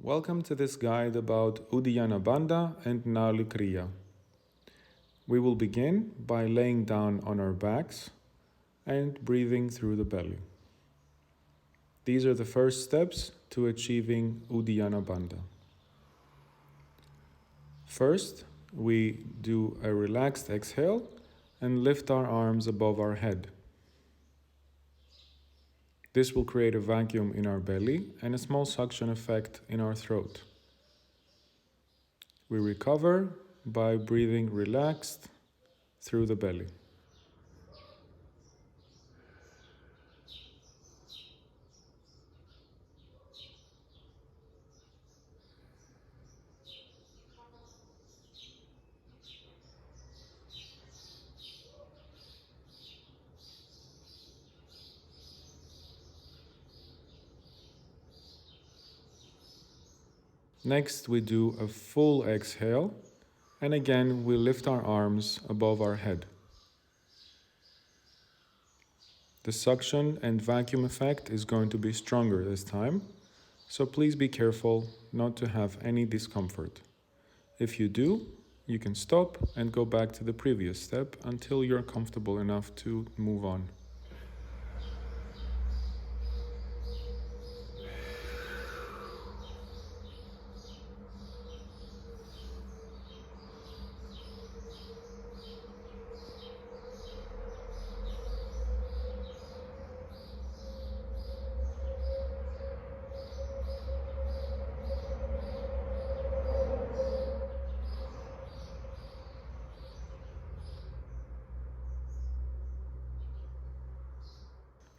Welcome to this guide about Uddiyana Bandha and Nauli Kriya. We will begin by laying down on our backs and breathing through the belly. These are the first steps to achieving Uddiyana Bandha. First, we do a relaxed exhale and lift our arms above our head. This will create a vacuum in our belly and a small suction effect in our throat. We recover by breathing relaxed through the belly. Next, we do a full exhale, and again we lift our arms above our head. The suction and vacuum effect is going to be stronger this time, so please be careful not to have any discomfort. If you do, you can stop and go back to the previous step until you're comfortable enough to move on.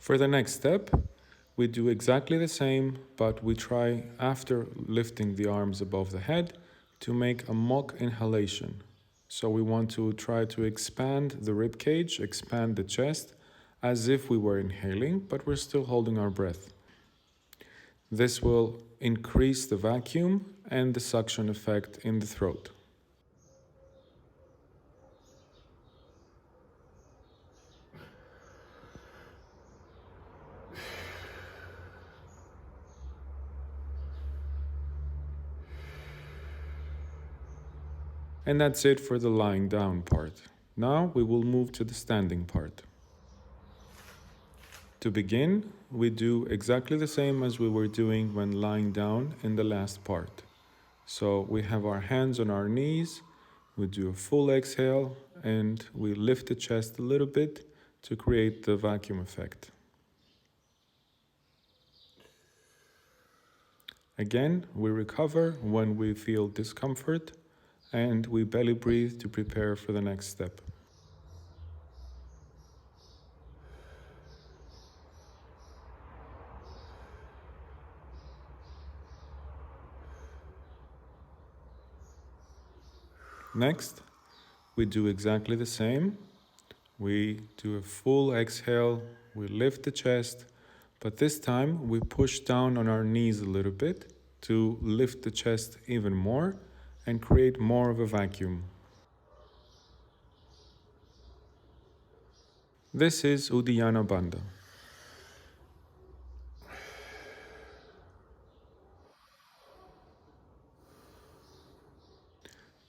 For the next step, we do exactly the same, but we try, after lifting the arms above the head, to make a mock inhalation. So we want to try to expand the rib cage, expand the chest, as if we were inhaling, but we're still holding our breath. This will increase the vacuum and the suction effect in the throat. And that's it for the lying down part. Now we will move to the standing part. To begin, we do exactly the same as we were doing when lying down in the last part. So we have our hands on our knees, we do a full exhale, and we lift the chest a little bit to create the vacuum effect. Again, we recover when we feel discomfort, and we belly breathe to prepare for the next step. Next, we do exactly the same. We do a full exhale, we lift the chest, but this time we push down on our knees a little bit to lift the chest even more and create more of a vacuum. This is Uddiyana Bandha.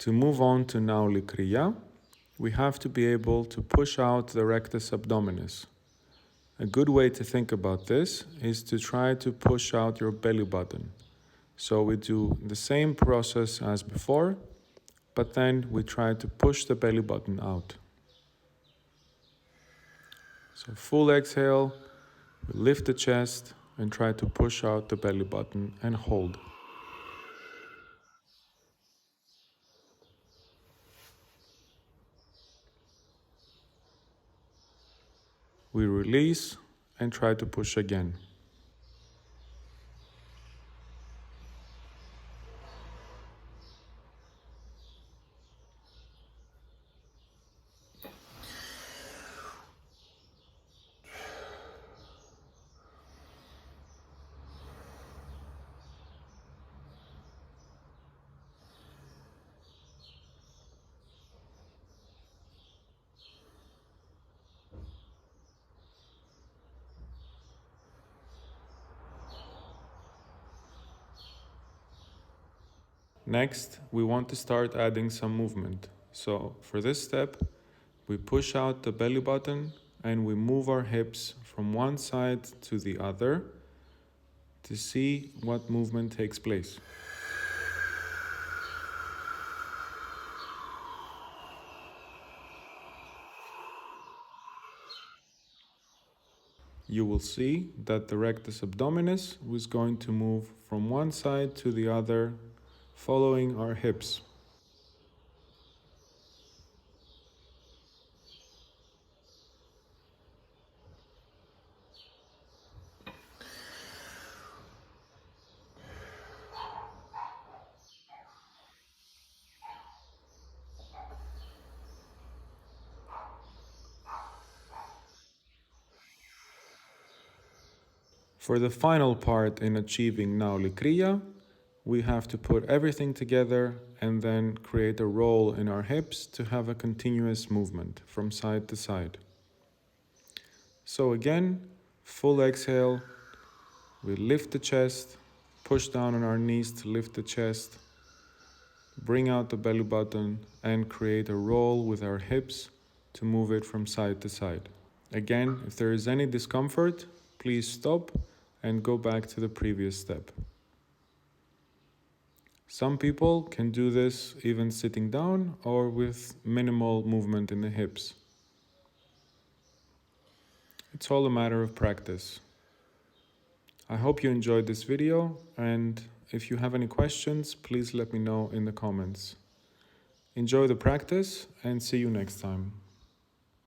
To move on to Nauli Kriya, we have to be able to push out the rectus abdominis. A good way to think about this is to try to push out your belly button. So we do the same process as before, but then we try to push the belly button out. So full exhale, we lift the chest and try to push out the belly button and hold. We release and try to push again. Next, we want to start adding some movement. So for this step, we push out the belly button and we move our hips from one side to the other to see what movement takes place. You will see that the rectus abdominis was going to move from one side to the other, following our hips. For the final part in achieving Nauli Kriya, we have to put everything together and then create a roll in our hips to have a continuous movement from side to side. So again, full exhale, we lift the chest, push down on our knees to lift the chest, bring out the belly button and create a roll with our hips to move it from side to side. Again, if there is any discomfort, please stop and go back to the previous step. Some people can do this even sitting down or with minimal movement in the hips. It's all a matter of practice. I hope you enjoyed this video, and if you have any questions, please let me know in the comments. Enjoy the practice and see you next time.